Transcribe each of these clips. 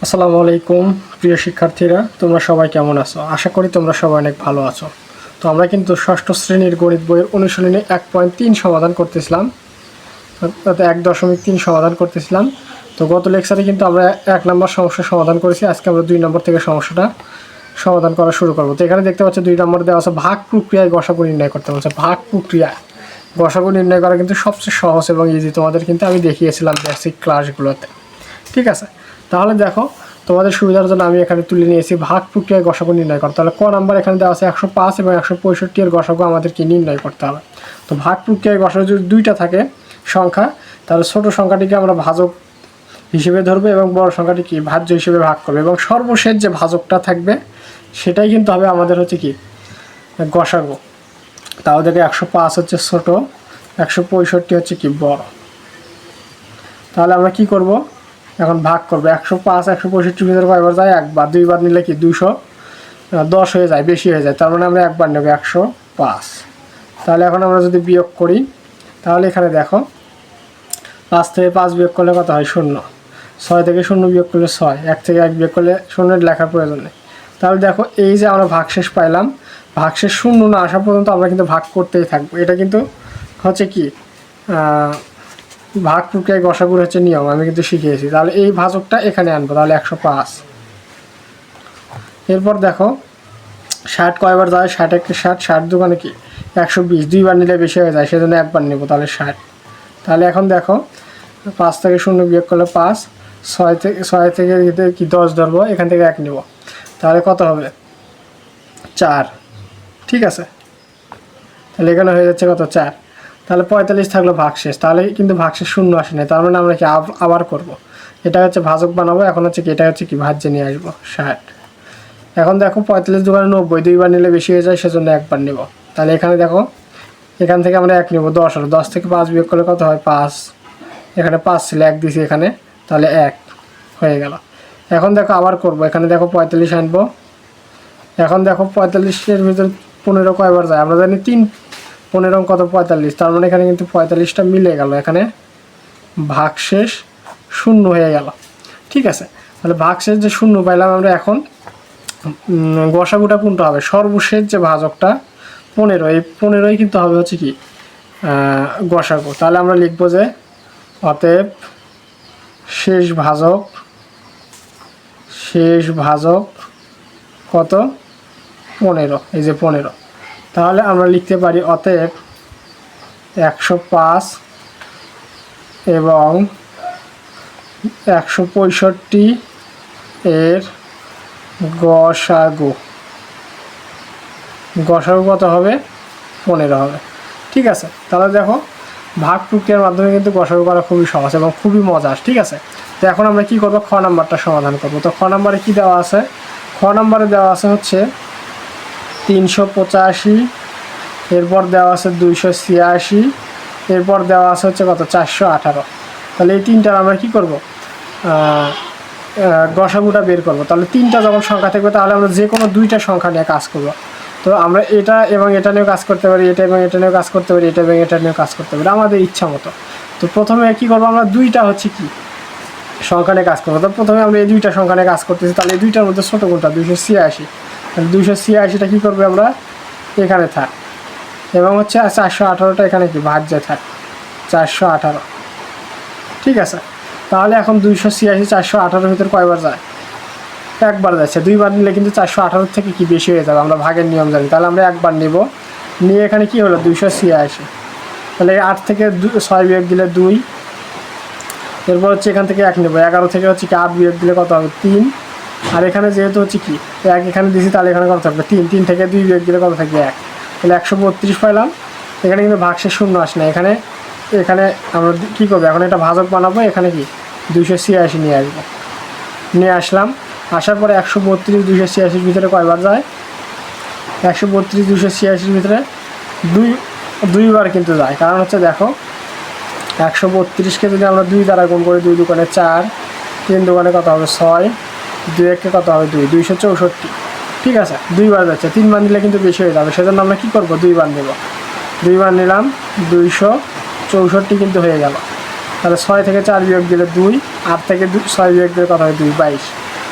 আসসালামু আলাইকুম প্রিয় শিক্ষার্থীরা, তোমরা সবাই কেমন আছো? আশা করি তোমরা সবাই অনেক ভালো আছো। তো আমরা কিন্তু ষষ্ঠ শ্রেণীর গণিত বইয়ের অনুশীলনী 1.3 সমাধান করতেছিলাম, অর্থাৎ 1.3 সমাধান করতেছিলাম। তো গত লেকচারে কিন্তু আমরা 1 নম্বর সমস্যা সমাধান করেছি। আজকে আমরা 2 নম্বর থেকে সমস্যাটা সমাধান করা শুরু করব। তো এখানে দেখতে পাচ্ছ 2 নম্বর দেওয়া আছে, ভাগ প্রক্রিয়ায় গসাগু নির্ণয় করতে বলছে। ভাগ প্রক্রিয়া গসাগু নির্ণয় করা কিন্তু সবচেয়ে সহজ এবং ইজি, তোমাদের কিন্তু আমি দেখিয়েছিলাম বেসিক ক্লাসগুলোতে। ঠিক আছে, তাহলে দেখো তোমাদের সুবিধার জন্য আমি এখানে তুলে নিয়েছি ভাগ প্রক্রিয়ায় গসাগু নির্ণয় করতে। তাহলে ক নাম্বার এখানে দেওয়া আছে 105 এবং 165 এর গসাগু আমাদেরকে নির্ণয় করতে হবে। তো ভাগ প্রক্রিয়ায় গসাগু যদি দুইটা থাকে সংখ্যা, তাহলে ছোট সংখ্যাটিকে আমরা ভাজক হিসেবে ধরবে এবং বড় সংখ্যাটি কি ভাজ্য হিসেবে ভাগ করবে, এবং সর্বশেষ যে ভাজকটা থাকবে সেটাই কিন্তু হবে আমাদের হচ্ছে কি গসাগু। তাও দেখে 105 হচ্ছে ছোট, 165 হচ্ছে কি বড়। তাহলে আমরা কি করব, এখন ভাগ করবো। 105 165 ভিতরে কয়বার যায়? একবার। দুইবার নিলে কি 210 হয়ে যায়, বেশি হয়ে যায়। তার মানে আমরা একবার নেব 105। তাহলে এখন আমরা যদি বিয়োগ করি, তাহলে এখানে দেখো 5 থেকে 5 বিয়োগ করলে কত হয়? 0। 6 থেকে 0 বিয়োগ করলে 6। 1 থেকে 1 বিয়োগ করলে 0 লেখার প্রয়োজন নেই। তাহলে দেখো এই যে আমরা ভাগশেষ পাইলাম, ভাগশেষ 0 না আসা পর্যন্ত আমরা কিন্তু ভাগ করতেই থাকবো। এটা কিন্তু হচ্ছে কি ভাগ প্রক্রিয়ায় গসাগুর হচ্ছে নিয়ম, আমি কিন্তু শিখিয়েছি। তাহলে এই ভাজকটা এখানে আনবো, তাহলে 105। এরপর দেখো 60 কয়বার যায়? 60 1 60, 60 দোকানে কি 120। দুইবার নিলে বেশি হয়ে যায়, সেজন্য একবার নেব, তাহলে 60। তাহলে এখন দেখো 5 থেকে 0 বিয়োগ করলে 5, 6 থেকে কি 10 ধরবো, এখান থেকে 1 নেব, তাহলে কত হবে? 4। ঠিক আছে, তাহলে এখানে হয়ে যাচ্ছে কত? 4। তাহলে 45 থাকলো ভাগশেষ, তাহলে কিন্তু ভাগশেষ 0 আসে না। তার মানে আমরা কি আবার করব। এটা হচ্ছে ভাজক বানাবো, এখন হচ্ছে কি এটা হচ্ছে কি ভাজ্যে নিয়ে আসবো 60। এখন দেখো 45 দোকানে 90, দুইবার নিলে বেশি হয়ে যায়, সেজন্য একবার নেব। তাহলে এখানে দেখো এখান থেকে আমরা 1 নেব, 10 হলো। 10 থেকে 5 বিয়োগ করলে কত হয়? 5। এখানে 5 ছিল, 1 দিছি এখানে, তাহলে 1 হয়ে গেল। এখন দেখো আবার করব, এখানে দেখো 45 আনবো। এখন দেখো 45-এর ভিতরে 15 কয়বার যায়? আমরা জানি 3, 15 কত? 45। তার মানে এখানে কিন্তু 45টা মিলে গেল, এখানে ভাগশেষ 0 হয়ে গেল। ঠিক আছে, তাহলে ভাগশেষ যে 0 পাইলাম আমরা, এখন গসাগুটা কোনটা হবে? সর্বশেষ যে ভাজকটা 15, এই 15ই কিন্তু হবে হচ্ছে কি গসাগু। তাহলে আমরা লিখবো যে অতএব শেষ ভাজক কত? 15। এই যে 15। তাহলে আমরা লিখতে পারি অতএব 105 এবং 165 এর গসাগু কত হবে? 15 হবে। ঠিক আছে, তাহলে দেখো ভাগ প্রক্রিয়ার মাধ্যমে কিন্তু গসাগু করা খুবই সহজ এবং খুবই মজার। ঠিক আছে, তো এখন আমরা কি করব? খ নাম্বারটা সমাধান করব। তো খ নাম্বারে কি দেওয়া আছে? খ নাম্বারে দেওয়া আছে হচ্ছে 385, এরপর দেওয়া আছে 286, এরপর দেওয়া আছে হচ্ছে কত? 418। তাহলে এই তিনটার আমরা কি করব? গসাগুটা বের করব। তাহলে 3টা যখন সংখ্যা থাকবে, তাহলে আমরা যে কোনো 2টা সংখ্যা নিয়ে কাজ করব। তো আমরা এটা এবং এটা নিয়েও কাজ করতে পারি, এটা এবং এটা নিয়েও কাজ করতে পারি, এটা এবং এটা নিয়েও কাজ করতে পারি, আমাদের ইচ্ছা মতো। তো প্রথমে কি করবো? আমরা 2টা হচ্ছে কি সংখ্যা নিয়ে কাজ করবো। তো প্রথমে আমরা এই 2টা সংখ্যা নিয়ে কাজ করতেছি। তাহলে এই 2টার মধ্যে ছোটো কোনটা? 286। তাহলে 286টা কী করবে? আমরা এখানে থাক, এবং হচ্ছে 418টা এখানে কি ভাজ্যে থাক, 418। ঠিক আছে, তাহলে এখন 286 418-এর ভিতরে কয়বার যায়? একবার যাচ্ছে। দুইবার নিলে কিন্তু 418 থেকে কি বেশি হয়ে যাবে, আমরা ভাগের নিয়ম জানি। তাহলে আমরা একবার নেব, নিয়ে এখানে কি হলো? 286। তাহলে 8 থেকে 6 বিয়োগ দিলে 2, এরপর হচ্ছে এখান থেকে 1 নেব। 11 থেকে হচ্ছে কি 8 বিয়োগ দিলে কত হবে? 3। আর এখানে যেহেতু হচ্ছে কি 1 এখানে দিয়েছি, তাহলে এখানে কত থাকবে? 3। 3 থেকে 2 বিয়োগ দিলে কত থাকবে? 1। তাহলে 132 পাইলাম। এখানে কিন্তু ভাগশেষ 0 আসে না। এখানে আমরা কী করবো? এখন এটা ভাজক বানাবো। এখানে কি 286 নিয়ে আসবো, নিয়ে আসলাম। আসার পরে 132 286-এর ভিতরে কয়বার যায়? 132 286-এর ভিতরে দুইবার কিন্তু যায়। কারণ হচ্ছে দেখো 132কে যদি আমরা 2 দ্বারা গুণ করি, 2 দোকানে 4, 3 দোকানে কত হবে? 6, 2 1-কে কত হবে? 2, 264। ঠিক আছে, দুইবার যাচ্ছে। 3বার নিলে কিন্তু বেশি হয়ে যাবে, সেজন্য আমরা কী করবো? 2বার নেব। 2বার নিলাম, 264 কিন্তু হয়ে গেল। তাহলে 6 থেকে 4 বিয়োগ দিলে 2, 8 থেকে 6 বিয়োগ দিলে কত হয়? 2, 22।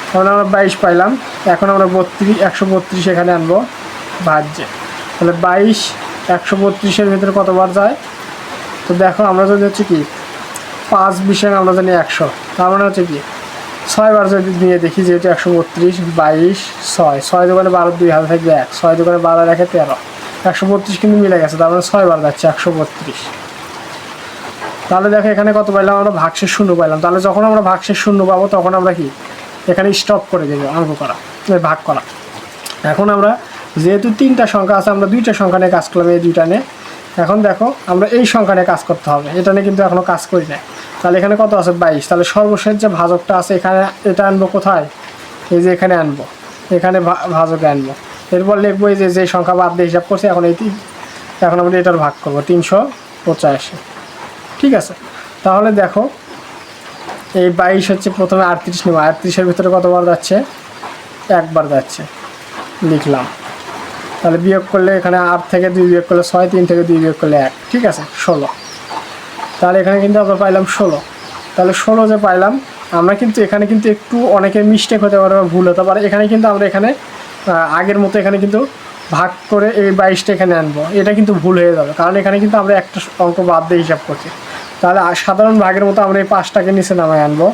তখন আমরা 22 পাইলাম। এখন আমরা 132 এখানে আনবো ভাজ্যে। তাহলে 22 132-এর ভিতরে কতবার যায়? তো দেখো আমরা যদি হচ্ছে কি 5 20 আমরা জানি 100, তার মানে হচ্ছে কি 6 বার যদি নিয়ে দেখি, যেহেতু 132 22 6 6 দোকানে 12 2 হাতে থাকবে 1, 6 দোকানে 12 রেখে 13, 132 কিন্তু মিলে গেছে, তার মানে 6 বার যাচ্ছে 132। তাহলে দেখো এখানে কত পাইলাম আমরা? ভাগশেষ শূন্য পাইলাম। তাহলে যখন আমরা ভাগশেষ শূন্য পাবো তখন আমরা কি এখানে স্টপ করে দেবো অঙ্ক করা, ভাগ করা। এখন আমরা যেহেতু 3টা সংখ্যা আছে, আমরা 2টা সংখ্যা নিয়ে কাজ করলাম, এই 2টা নিয়ে। এখন দেখো আমরা এই সংখ্যা নিয়ে কাজ করতে হবে, এটা নিয়ে কিন্তু এখনও কাজ করি না। তাহলে এখানে কত আছে? 22। তাহলে সর্বশেষ যে ভাজকটা আছে এখানে, এটা আনবো কোথায়? এই যে এখানে আনবো, এখানে ভাজকে আনবো। এরপর লিখবো এই যে সংখ্যা বাদ দিয়ে হিসাব করছি, এখন এখন আমরা এটার ভাগ করবো 385। ঠিক আছে, তাহলে দেখো এই 22 হচ্ছে প্রথমে 38 নেব, 38-এর ভিতরে কতবার যাচ্ছে? একবার যাচ্ছে, লিখলাম। তাহলে বিয়োগ করলে এখানে 8 থেকে 2 বিয়োগ করলে 6, 3 থেকে 2 বিয়োগ করলে 1, ঠিক আছে 16। তাহলে এখানে কিন্তু আমরা পাইলাম 16। তাহলে 16 যে পাইলাম, আমরা কিন্তু এখানে কিন্তু একটু অনেকের মিস্টেক হতে পারে বা ভুল হতে পারে। এখানে কিন্তু আমরা এখানে আগের মতো এখানে কিন্তু ভাগ করে এই 22টা এখানে আনবো, এটা কিন্তু ভুল হয়ে যাবে, কারণ এখানে কিন্তু আমরা একটা অঙ্ক বাদ দিয়ে হিসাব করছি। তাহলে সাধারণ ভাগের মতো আমরা এই 5টাকে নিচে নামায় আনবো।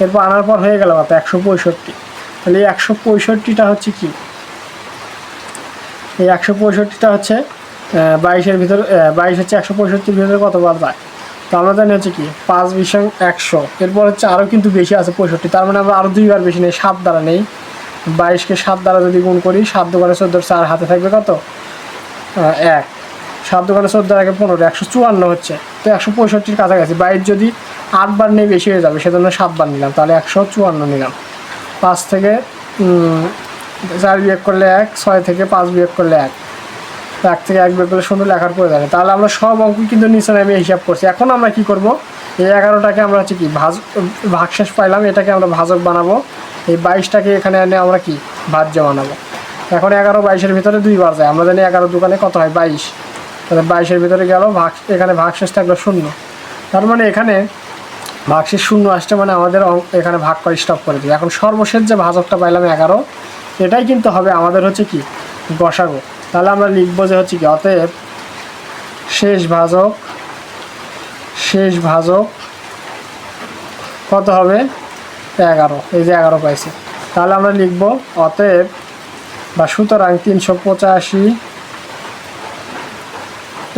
এরপর আনার পর হয়ে গেল কত? 165। তাহলে এই 165টা হচ্ছে কি? এই 165টা হচ্ছে 22-এর ভিতরে, 22 হচ্ছে 165-এর ভিতরে কতবার যায়? তো আমরা জানি হচ্ছে কি 5 20 100। এরপর হচ্ছে আরও কিন্তু বেশি আছে 65, তার মানে আমরা আরও 2 বার বেশি নেই, 7 দ্বারা নেই। 22-কে 7 দ্বারা যদি গুণ করি, 7 দোকানে 14, 4 হাতে থাকবে কত? 1। 7 দোকানে 14 আগে 15, 154 হচ্ছে। তো 165-র কাছাকাছি। 22 যদি 8 বার নেই বেশি হয়ে যাবে, সেজন্য 7 বার নিলাম, তাহলে 154 নিলাম। 5 থেকে 4 বিয়োগ করলে 1, 6 থেকে 5 বিয়োগ করলে 1, 1 থেকে 1 বিয়োগ করলে 0 লেখার পরে যাবে। তাহলে আমরা সব অঙ্ক কিন্তু নিচে নামে হিসাব করছি। এখন আমরা কি করব? এই 11টাকে আমরা হচ্ছে কি ভাগশেষ পাইলাম, এটাকে আমরা ভাজক বানাবো। এই 22টাকে এখানে এনে আমরা কি ভাজ্য বানাবো। এখন 11 22-এর ভিতরে 2 বার যায়, আমরা জানি 11 দোকানে কত হয়? 22। তাহলে 22-এর ভিতরে গেল এখানে ভাগশেষ থাকলো 0। তার মানে এখানে ভাগশেষ 0 আসছে, মানে আমাদের এখানে ভাগ করে স্টপ করে দিই। এখন সর্বশেষ যে ভাজকটা পাইলাম 11, এটাই কিন্তু হবে আমাদের হচ্ছে কি গসাগু। তাহলে আমরা লিখবো যে হচ্ছে কি অতএব শেষ ভাজক কত হবে? 11। এই যে 11 পাইছে। তাহলে আমরা লিখবো অতএব বা সুতরাং 385,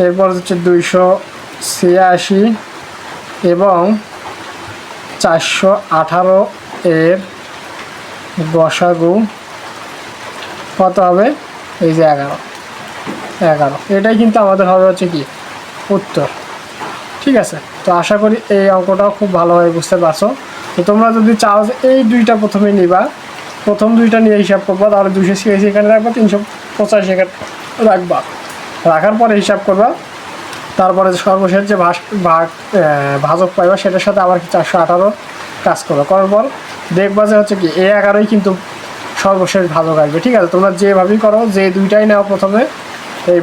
এরপর হচ্ছে 286 এবং 418 এর গসাগু কত হবে? এই যে 11। এটাই কিন্তু আমাদের হবে হচ্ছে কি উত্তর। ঠিক আছে, তো আশা করি এই অঙ্কটাও খুব ভালোভাবে বুঝতে পারছো। তো তোমরা যদি চাও যে এই 2টা প্রথমে নিবা, প্রথম 2টা নিয়ে হিসাব করবা, তাহলে 286 এখানে রাখবা, 385 এখানে রাখবা, রাখার পরে হিসাব করবা। তারপরে সর্বশেষ যে ভাজক পাইবা, সেটার সাথে আবার 418 কাজ করবা, করার পর দেখবা যে হচ্ছে কি এই 11ই কিন্তু সর্বশেষ ভাজক আসবে। ঠিক আছে, তোমরা যেভাবেই করো, যে 2টাই নাও প্রথমে, এই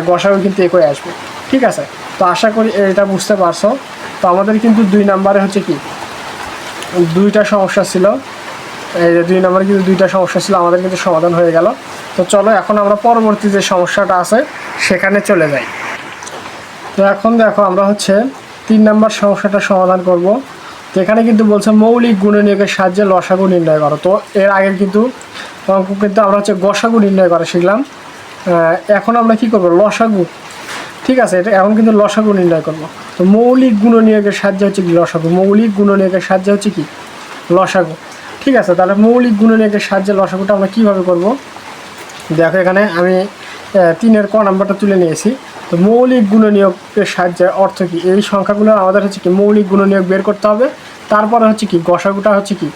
গসাগু কিন্তু একই আসবে। ঠিক আছে, তো আশা করি এটা বুঝতে পারছো। তো আমাদের কিন্তু 2 নম্বরে হচ্ছে কি 2টা সমস্যা ছিল, এই যে 2 নম্বরে কিন্তু 2টা সমস্যা ছিল, আমাদের কিন্তু সমাধান হয়ে গেল। তো চলো এখন আমরা পরবর্তী যে সমস্যাটা আছে সেখানে চলে যাই। তো এখন দেখো আমরা হচ্ছে 3 নম্বর সমস্যাটা সমাধান করব। তো এখানে কিন্তু বলছে মৌলিক গুণনীয়কের সাহায্যে লসাগু নির্ণয় করো। তো এর আগে কিন্তু আমরা হচ্ছে গসাগু নির্ণয় করা শিখলাম। এখন আমরা কি করব? লসাগু। ঠিক আছে, এটা এখন কিন্তু লসাগু নির্ণয় করব। তো মৌলিক গুণনীয়কের সাহায্যে হচ্ছে কি লসাগু, মৌলিক গুণনীয়কের সাহায্যে হচ্ছে কি লসাগু। ঠিক আছে, তাহলে মৌলিক গুণনীয়কের সাহায্যে লসাগুটা আমরা কীভাবে করব? দেখো এখানে আমি 3-এর ক নাম্বারটা তুলে নিয়েছি। তো মৌলিক গুণনীয়কের সাহায্যে অর্থ কি? এই সংখ্যাগুলো আমাদের হচ্ছে কি মৌলিক গুণনীয়ক বের করতে হবে, তারপরে হচ্ছে কি গসাগুটা হচ্ছে কি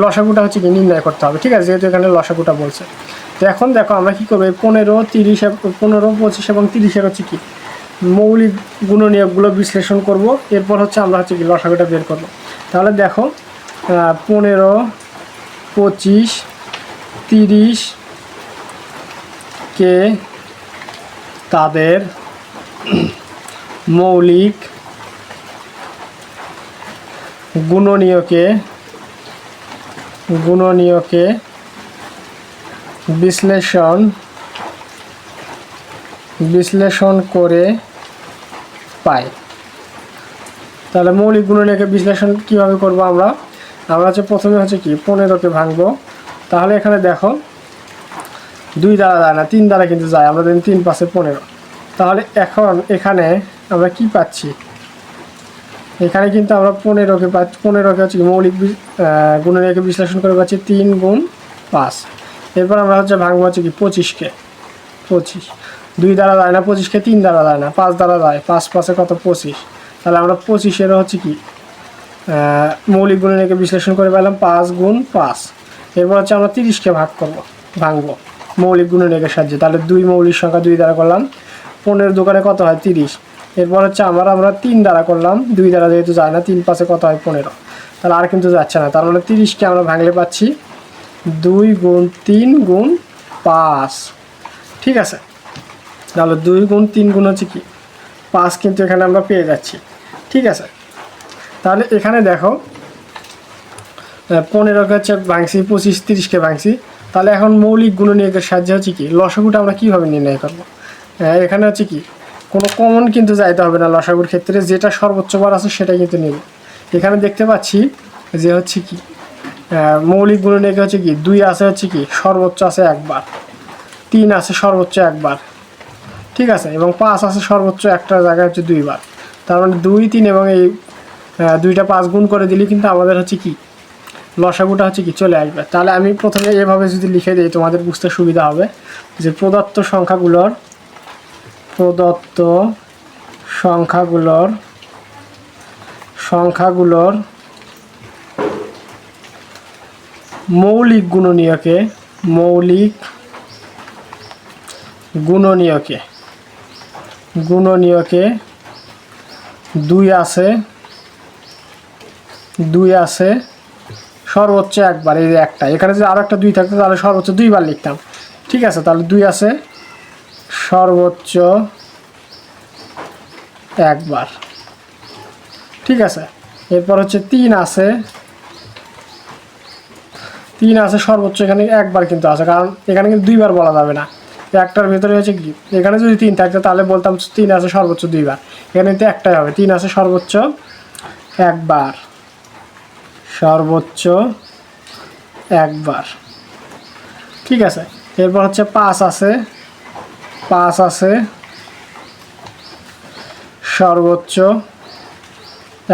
লসাগুটা হচ্ছে কি নির্ণয় করতে হবে। ঠিক আছে, যেহেতু এখানে লসাগুটা বলছে। তো এখন দেখো আমরা কী করবো? 15 30 15 25 এবং 30-এর হচ্ছে কি মৌলিক গুণনীয়কগুলো বিশ্লেষণ করব। এরপর হচ্ছে আমরা হচ্ছে কি লসাগুটা বের করব। তাহলে দেখো 15 25 30 কে তাদের মৌলিক গুণনীয়কে গুণনীয়কে বিশ্লেষণ করে পাই। তাহলে মৌলিক গুণনীয়কে বিশ্লেষণ কিভাবে করব আমরা হচ্ছে প্রথমে হচ্ছে কি 15কে ভাঙবো। তাহলে এখানে দেখো 2 দ্বারা যায় না, 3 দ্বারা কিন্তু যায়। আমরা দেখি 3 5 15। তাহলে এখন এখানে আমরা কি পাচ্ছি, এখানে কিন্তু আমরা 15কে পাচ্ছি। 15কে হচ্ছে মৌলিক গুণনীয়কে বিশ্লেষণ করে পাচ্ছি 3 গুণ 5। এরপর আমরা হচ্ছে ভাঙবো হচ্ছে কি 25কে। 25 2 দ্বারা যায় না, 25কে 3 দ্বারা যায় না, 5 দ্বারা যায়। 5 5 কত 25। তাহলে আমরা 25-এর হচ্ছে কি মৌলিক গুণনীয়কে বিশ্লেষণ করে পেলাম 5 গুণ 5। এরপর হচ্ছে আমরা 30কে ভাঙবো মৌলিক গুণনীয়কের সাহায্যে। তাহলে 2 মৌলিক সংখ্যা 2 দ্বারা করলাম, 15 দোকানে কত হয় 30। এরপর হচ্ছে আমরা 3 দ্বারা করলাম, 2 দ্বারা যেহেতু যায় না, 3 5 কত হয় 15। তাহলে আর কিন্তু যাচ্ছে না। তার মানে 30কে আমরা ভাঙলে পাচ্ছি 2 গুণ 3 গুণ 5। ঠিক আছে, তাহলে 2 গুণ 3 গুণ হচ্ছে কি 5 কিন্তু এখানে আমরা পেয়ে যাচ্ছি। ঠিক আছে, তাহলে এখানে দেখো 15কে হচ্ছে ভাঙছি, 25 30কে ভাঙছি। তাহলে এখন মৌলিক গুণনীয়কের সাহায্যে হচ্ছে কি লসাগুটা আমরা কীভাবে নির্ণয় করব। এখানে হচ্ছে কি কোনো কমন কিন্তু যাইতে হবে না লসাগুর ক্ষেত্রে, যেটা সর্বোচ্চ বার আছে সেটাই কিন্তু নেব। এখানে দেখতে পাচ্ছি যে হচ্ছে কি মৌলিক গুণনীয়কে হচ্ছে কি 2 আছে হচ্ছে কি সর্বোচ্চ আছে একবার, 3 আছে সর্বোচ্চ একবার। ঠিক আছে, এবং 5 আছে সর্বোচ্চ একটা জায়গায় হচ্ছে 2 বার। তার মানে 2 3 এবং এই 2টা 5 গুণ করে দিলে কিন্তু আমাদের হচ্ছে কি লসাগুটা হচ্ছে কি চলে আসবে। তাহলে আমি প্রথমে এভাবে যদি লিখে দিই তোমাদের বুঝতে সুবিধা হবে যে প্রদত্ত সংখ্যাগুলোর মৌলিক গুণনীয়কে 2 আছে সর্বোচ্চ একবার, এই যে একটা। এখানে যদি আরো একটা 2 থাকতো তাহলে সর্বোচ্চ 2 বার লিখতাম। ঠিক আছে, তাহলে 2 আছে সর্বোচ্চ একবার। ঠিক আছে, এরপর হচ্ছে 3 আছে সর্বোচ্চ এখানে একবার কিন্তু আছে, কারণ এখানে কিন্তু 2 বার বলা যাবে না। একটার ভেতরে হচ্ছে কি এখানে যদি 3 থাকতো তাহলে বলতাম 3 আছে সর্বোচ্চ 2 বার। এখানে কিন্তু একটাই হবে, 3 আছে সর্বোচ্চ একবার, সর্বোচ্চ একবার। ঠিক আছে, এরপর হচ্ছে 5 আছে সর্বোচ্চ,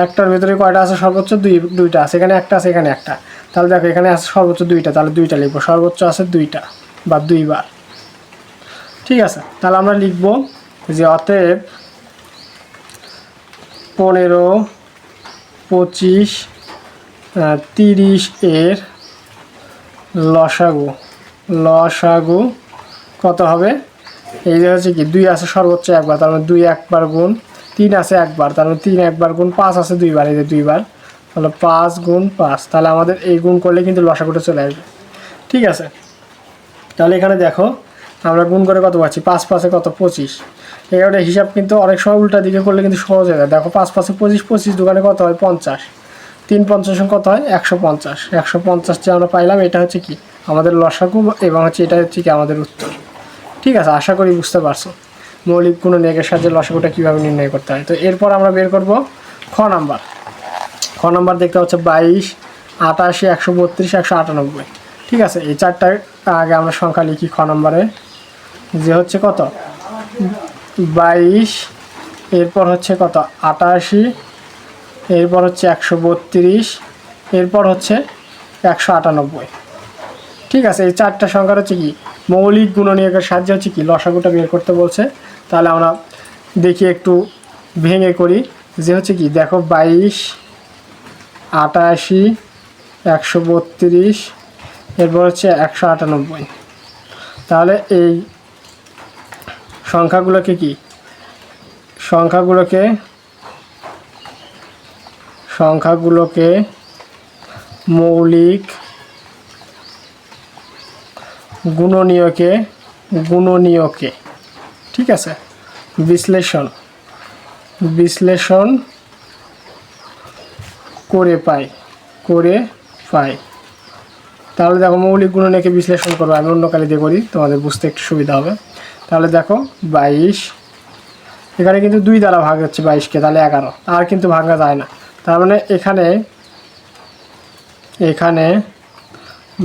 একটার ভিতরে কয়টা আছে সর্বোচ্চ 2টা আছে। এখানে একটা আছে, এখানে একটা। তাহলে দেখো এখানে আছে সর্বোচ্চ 2টা, তাহলে 2টা লিখবো। সর্বোচ্চ আছে 2টা বা 2 বার। ঠিক আছে, তাহলে আমরা লিখব যে অতএব 15 25 30 এর লসাগু কত হবে। এই যে হচ্ছে কি 2 আছে সর্বোচ্চ একবার, তার মানে 2 একবার গুণ, 3 আছে একবার, তার মানে 3 একবার গুণ, 5 আছে 2 বার, এই যে 2 বার। তাহলে 5 গুণ 5। তাহলে আমাদের এই গুণ করলে কিন্তু লসাগুটা চলে আসবে। ঠিক আছে, তাহলে এখানে দেখো আমরা গুণ করে কত পাচ্ছি, 5 5 কত 25। এবারে হিসাব কিন্তু অনেক সময় উল্টা দিকে করলে কিন্তু সহজ হয়ে যায়। দেখো 5 5 25, 25 দোকানে কত হয় 50, 3 50 কত হয় 150। 150 যে আমরা পাইলাম, এটা হচ্ছে কি আমাদের লসাগু এবং হচ্ছে এটা হচ্ছে কি আমাদের উত্তর। ঠিক আছে, আশা করি বুঝতে পারছো মৌলিক গুণনীয়কের সাহায্যে লসাগুটা কীভাবে নির্ণয় করতে হয়। তো এরপর আমরা বের করব খ নাম্বার দেখতে হচ্ছে 22 88 132 198। ঠিক আছে, এই চারটা আগে আমরা সংখ্যা লিখি খ নম্বরে, যে হচ্ছে কত 22, এরপর হচ্ছে কত 88, এরপর হচ্ছে 132, এরপর হচ্ছে 198। ঠিক আছে, এই চারটা সংখ্যার হচ্ছে কি মৌলিক গুণনীয়কের সাহায্যে হচ্ছে কি লসাগুটা বের করতে বলছে। তাহলে আমরা দেখি একটু ভেঙে করি, যে হচ্ছে কি দেখো 22 88 132, এরপর হচ্ছে 198। তাহলে এই সংখ্যাগুলোকে মৌলিক গুণনীয়কে ঠিক আছে বিশ্লেষণ করে পাই। তাহলে দেখো মৌলিক গুণনীয়কে বিশ্লেষণ করবো, আমি অন্য কালি দিয়ে করি, তোমাদের বুঝতে একটু সুবিধা হবে। তাহলে দেখো 22, এখানে কিন্তু 2 দ্বারা ভাগ হচ্ছে 22কে, তাহলে 11, আর কিন্তু ভাঙা যায় না। তার মানে এখানে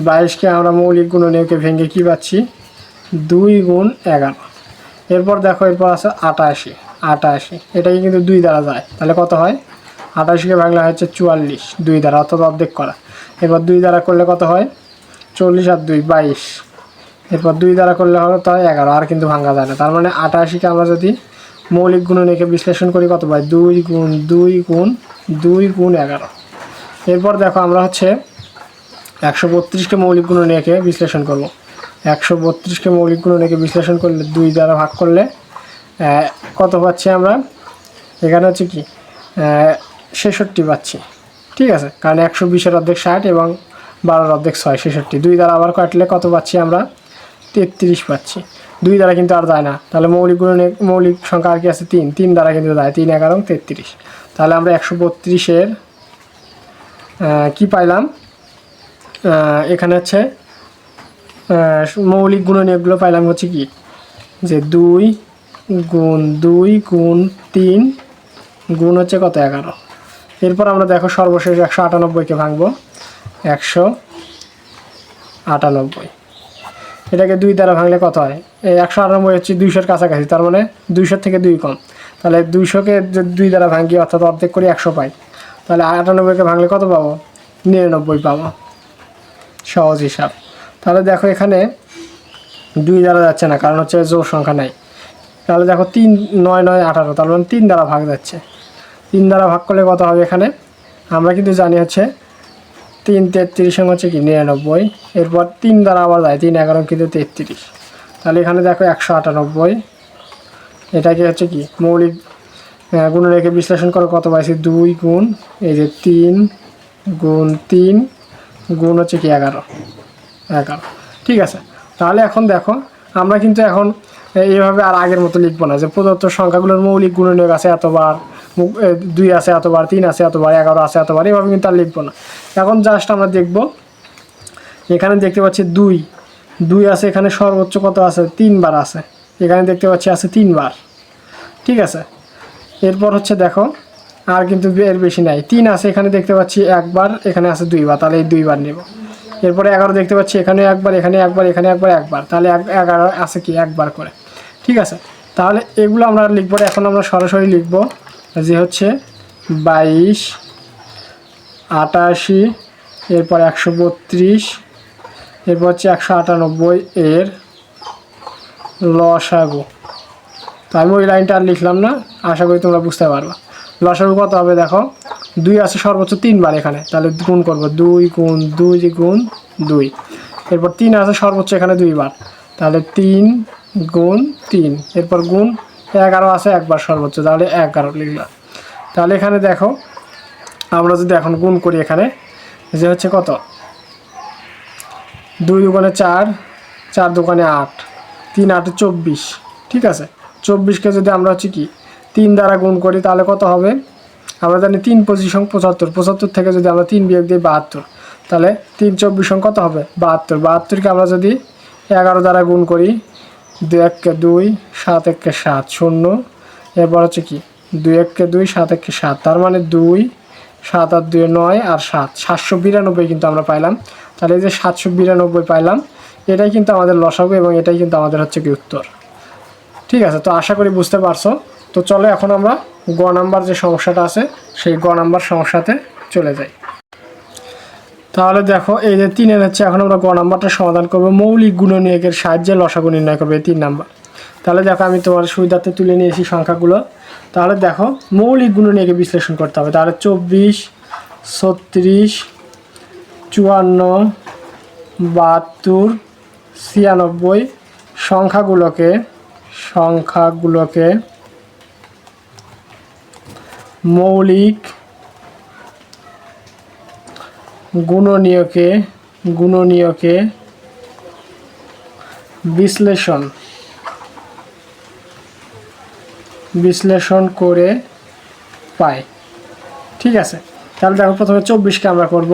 22কে আমরা মৌলিক গুণনীয়কে ভেঙে কী পাচ্ছি, 2 গুণ 11। এরপর দেখো এরপর আছে 88, এটাকে কিন্তু 2 দ্বারা যায়, তাহলে কত হয়, 88কে ভাঙলে হচ্ছে 44 2 দ্বারা, অর্থাৎ অর্ধেক করা। এরপর 2 দ্বারা করলে কত হয়, 40 আর 2 22, এরপর 2 দ্বারা করলে হলো তো 11, আর কিন্তু ভাঙা যায় না। তার মানে 88কে আমরা যদি মৌলিক গুণনীয়কে বিশ্লেষণ করি কত পাই, 2 গুণ 2 গুণ 2 গুণ 11। এরপর দেখো আমরা হচ্ছে 132কে মৌলিক গুণনীয়কে বিশ্লেষণ করব। 132কে মৌলিক গুণনীয়কে বিশ্লেষণ করলে 2 দ্বারা ভাগ করলে কত পাচ্ছি আমরা, এখানে হচ্ছে কি 66 পাচ্ছি। ঠিক আছে, কারণ 120-এর অর্ধেক 60 এবং 12-এর অর্ধেক 6, 66। 2 দ্বারা আবার কাটলে কত পাচ্ছি আমরা, 33 পাচ্ছি। 2 দ্বারা কিন্তু আর যায় না, তাহলে মৌলিক সংখ্যা আর কি আছে 3 দ্বারা কিন্তু যায়, 3 11 33। তাহলে আমরা 132-এর কি পাইলাম, এখানে হচ্ছে মৌলিক গুণনীয়কগুলো পাইলাম হচ্ছে কি, যে 2 গুণ 2 গুণ 3 গুণ হচ্ছে কত 11। এরপর আমরা দেখো সর্বশেষ 198কে ভাঙবো, 198, এটাকে 2 দ্বারা ভাঙলে কত হয়, এই 198 হচ্ছে 200-এর কাছাকাছি, তার মানে 200 থেকে 2 কম। তাহলে 200-কে 2 দ্বারা ভাঙি অর্থাৎ অর্ধেক করি 100 পাই, তাহলে 98কে ভাঙলে কত পাবো, 99 পাবো, সহজ হিসাব। তাহলে দেখো এখানে 2 দ্বারা যাচ্ছে না, কারণ হচ্ছে জোড় সংখ্যা নাই। তাহলে দেখো 3 9 9 18, তার মানে 3 দ্বারা ভাগ যাচ্ছে। 3 দ্বারা ভাগ করলে কত হবে, এখানে আমরা কিন্তু জানি হচ্ছে 3 33 হচ্ছে কি 99। এরপর 3 দ্বারা আবার যায়, 3 11 কিন্তু 33। তাহলে এখানে দেখো 198, এটাকে হচ্ছে কি মৌলিক গুণনীয়কে বিশ্লেষণ করে কত পাইছি, 2 গুণ এই যে 3 গুণ 3 গুণ হচ্ছে কি 11। ঠিক আছে, তাহলে এখন দেখো আমরা কিন্তু এখন এইভাবে আর আগের মতো লিখবো না, যে প্রদত্ত সংখ্যাগুলোর মৌলিক গুণনীয়ক আছে এতবার, 2 আছে এতবার, 3 আছে এতবার, 11 আছে এতবার, এভাবে কিন্তু আর লিখবো না। এখন জাস্ট আমরা দেখব, এখানে দেখতে পাচ্ছি 2 আছে, এখানে সর্বোচ্চ কত আছে, 3 বার আছে, এখানে দেখতে পাচ্ছি আছে 3 বার। ঠিক আছে, এরপর হচ্ছে দেখো আর কিন্তু এর বেশি নাই, 3 আছে, এখানে দেখতে পাচ্ছি 1 বার, এখানে আছে 2 বার, তাহলে এই 2 বার নেব। এরপরে 11 দেখতে পাচ্ছি, এখানে 1 বার, এখানে 1 বার, এখানে 1 বার, 1 বার, তাহলে 11 আছে কি 1 বার করে। ঠিক আছে, তাহলে এগুলো আমরা লিখবো। এখন আমরা সরাসরি লিখব যে হচ্ছে 22 88, এরপর 132, এরপর হচ্ছে 198 এর লসাগু। তো আমি ওই লাইনটা আর লিখলাম না, আশা করি তোমরা বুঝতে পারবা। লসাগু কত হবে, দেখো 2 আছে সর্বোচ্চ 3 বার এখানে, তাহলে গুণ করব, 2 গুণ 2 গুণ 2। এরপর 3 আছে সর্বোচ্চ এখানে 2 বার, তাহলে 3 গুণ 3। এরপর গুণ 11 আছে 1 বার সর্বোচ্চ, তাহলে 11 লিখলাম। তাহলে এখানে দেখো আমরা যদি এখন গুণ করি, এখানে যে হচ্ছে কত, 2 দুগুণে 4, 4 দুগুণে 8, 3 8 24। ঠিক আছে, 24কে যদি আমরা হচ্ছে কি 3 দ্বারা গুণ করি, তাহলে কত হবে, আমরা জানি 3 পজিশন 75, 75 থেকে যদি আমরা 3 বিয়োগ দিই 72, তাহলে 3 24 কত হবে 72। 72কে আমরা যদি 11 দ্বারা গুণ করি, 2 1 কে 2, 7 1 কে 7 0, এরপর হচ্ছে কি 2 1 কে 2, 7 1 কে 7, তার মানে 2 7 আর 2 9 আর 7 792 কিন্তু আমরা পাইলাম। তাহলে এই যে 792 পাইলাম, এটাই কিন্তু আমাদের লসাগু এবং এটাই কিন্তু আমাদের হচ্ছে কি উত্তর। ঠিক আছে, তো আশা করি বুঝতে পারছো। তো চলো এখন আমরা গ নাম্বার যে সমস্যাটা আছে সেই গ নাম্বার সমস্যাতে চলে যাই। তাহলে দেখো এই যে 3-এর হচ্ছে এখন আমরা গ নাম্বারটা সমাধান করব, মৌলিক গুণনীয়কের সাহায্যে লসাগু নির্ণয় করবে, 3 নাম্বার। তাহলে দেখো আমি তোমার সুবিধার্থে তুলে নিয়েছি সংখ্যাগুলো। তাহলে দেখো মৌলিক গুণনীয়কে বিশ্লেষণ করতে হবে। তাহলে 24 36 54 72 96 সংখ্যাগুলোকে মৌলিক গুণনীয়কে বিশ্লেষণ করে পাই। ঠিক আছে, তাহলে দেখো প্রথমে 24কে আমরা করব।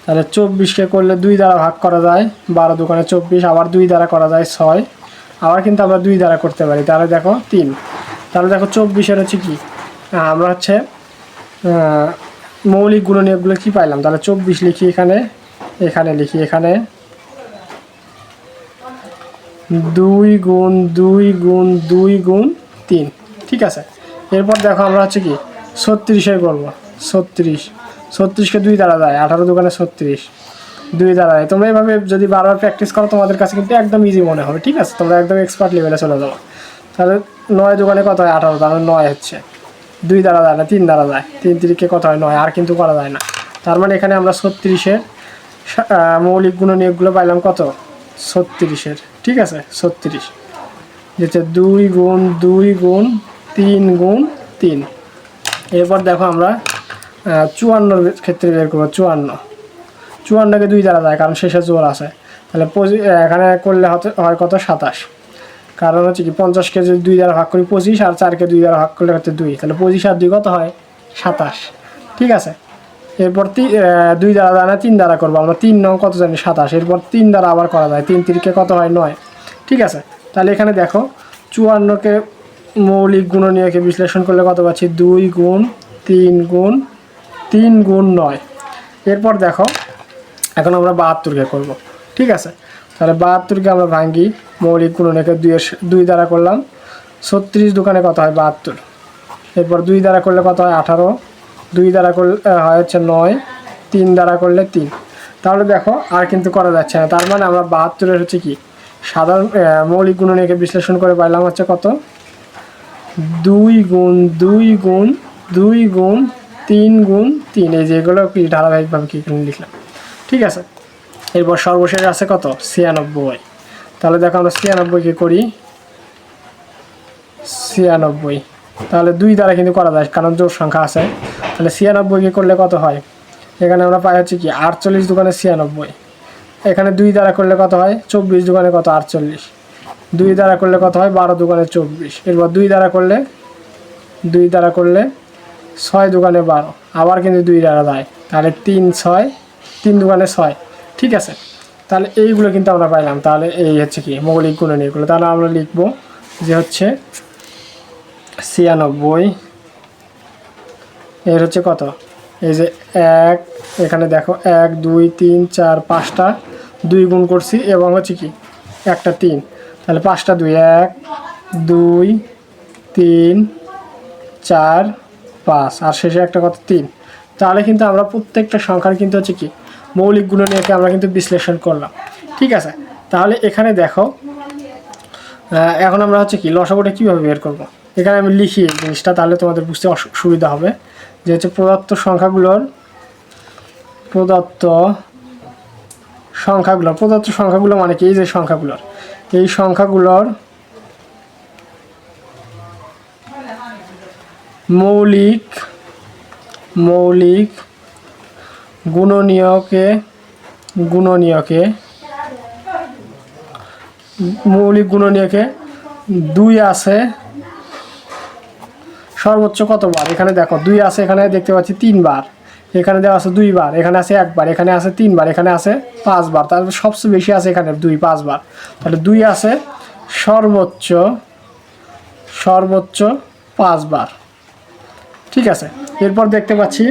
তাহলে 24কে করলে 2 দ্বারা ভাগ করা যায়, 12 দোকানে 24, আবার 2 দ্বারা করা যায় 6, আবার কিন্তু আমরা 2 দ্বারা করতে পারি। তাহলে দেখো 3। তাহলে দেখো 24-এর হচ্ছে কি আমরা হচ্ছে মৌলিক গুণনীয়কগুলো কি পাইলাম। তাহলে 24 লিখি এখানে, এখানে লিখি, এখানে 2 গুণ 2 গুণ 2 গুণ 3, ঠিক আছে। এরপর দেখো আমরা হচ্ছে কি 36-এর করবো। 36কে 2 দ্বারা যায়, 18 দোকানে 36, 2 দ্বারা যায়। তোমরা এইভাবে যদি বারবার প্র্যাকটিস করো তোমাদের কাছে কিন্তু একদম ইজি মনে হবে, ঠিক আছে। তোমরা একদম এক্সপার্ট লেভেলে চলে যাবো। তাহলে 9 দোকানে কত হয় 18, তাহলে 9 হচ্ছে 2 দ্বারা যায় না, 3 দ্বারা যায়। 3 3কে কত হয় 9, আর কিন্তু করা যায় না। তার মানে এখানে আমরা 36-এর মৌলিক গুণনীয়কগুলো পাইলাম কত 36-এর, ঠিক আছে। 36 যেটা 2 গুণ 2 গুণ 3 গুণ 3। এরপর দেখো আমরা 54-এর ক্ষেত্রে বের করবো। 54কে 2 দ্বারা যায়, কারণ শেষে জোর আছে। তাহলে এখানে করলে হয় কত 27, কারণ হচ্ছে কি 50-কে যদি 2 দ্বারা ভাগ করি 25, আর 4-কে 2 দ্বারা ভাগ করলে হচ্ছে 2, তাহলে 25 আর 2 কত হয় 27, ঠিক আছে। এরপর 2 দ্বারা যায় না, 3 দ্বারা করবো আমরা। 3 9 কত জানি 27, এরপর 3 দ্বারা আবার করা যায়। 3 3কে কত হয় 9, ঠিক আছে। তাহলে এখানে দেখো 54কে মৌলিক গুণনীয়কে বিশ্লেষণ করলে কত পাচ্ছি 2 গুণ 3 গুণ 3 গুণ 9। এরপর দেখো এখন আমরা 72কে করব, ঠিক আছে। তাহলে 72কে আমরা ভাঙ্গি, মৌলিক গুণনীয়কে 2 দ্বারা করলাম। 36 দোকানে কত হয় 72, এরপর 2 দ্বারা করলে কত হয় 18, 2 দ্বারা করলে হয় হচ্ছে 9, 3 দ্বারা করলে 3। তাহলে দেখো আর কিন্তু করা যাচ্ছে না। তার মানে আমরা 72-এর হচ্ছে কি সাধারণ মৌলিক গুণনীয়কে বিশ্লেষণ করে পাইলাম হচ্ছে কত 2 গুণ 2 গুণ 2 গুণ 3 গুণ 3, এই যেগুলো কি ধারাবাহিকভাবে কি লিখলাম, ঠিক আছে। এরপর সর্বশেষ আছে কত 96। তাহলে দেখো আমরা 96কে করি 96, তাহলে 2 দ্বারা কিন্তু করা যায়, কারণ জোড় সংখ্যা আছে। তাহলে 96কে করলে কত হয়, এখানে আমরা পাই হচ্ছে কি 48 দোকানে 96, এখানে 2 দ্বারা করলে কত হয় 24 দোকানে কত 48, 2 দ্বারা করলে কত হয় 12 দোকানে 24, এরপর 2 দ্বারা করলে 6 দোকানে 12, আবার কিন্তু 2 দ্বারা যায়। তাহলে 3 দোকানে 6, ঠিক আছে। তাহলে এইগুলো কিন্তু আমরা পাইলাম। তাহলে এই হচ্ছে কি মৌলিক গুণনীয়কগুলো। তাহলে আমরা লিখবো যে হচ্ছে 96 এর হচ্ছে কত, এই যে 1, এখানে দেখো 1 2 3 4 5টা 2 গুণ করছি, এবং হচ্ছে কি একটা 3, তাহলে 5টা 2 1 2 3 4 5, আর শেষে একটা কত 3। তাহলে কিন্তু আমরা প্রত্যেকটা সংখ্যার কিন্তু হচ্ছে কি মৌলিক গুণনীয়কে আমরা কিন্তু বিশ্লেষণ করলাম, ঠিক আছে। তাহলে এখানে দেখো এখন আমরা হচ্ছে কি লসাগুটা কীভাবে বের করব। এখানে আমি লিখি এই জিনিসটা, তাহলে তোমাদের বুঝতে সুবিধা হবে। যে হচ্ছে প্রদত্ত সংখ্যাগুলো মানে কি, এই যে এই সংখ্যাগুলোর মৌলিক গুণনীয়কে 2 আছে সর্বোচ্চ কতবার। এখানে দেখো 2 আছে, এখানে দেখতে পাচ্ছি 3 বার, এখানে দেওয়া আছে 2 বার, এখানে আছে 1 বার, এখানে আছে 3 বার, এখানে আছে 5 বার। তাহলে সবচেয়ে বেশি আছে এখানে 2 5 বার। তাহলে 2 আছে সর্বোচ্চ 5 বার, ঠিক আছে। এরপর দেখতে পাচ্ছি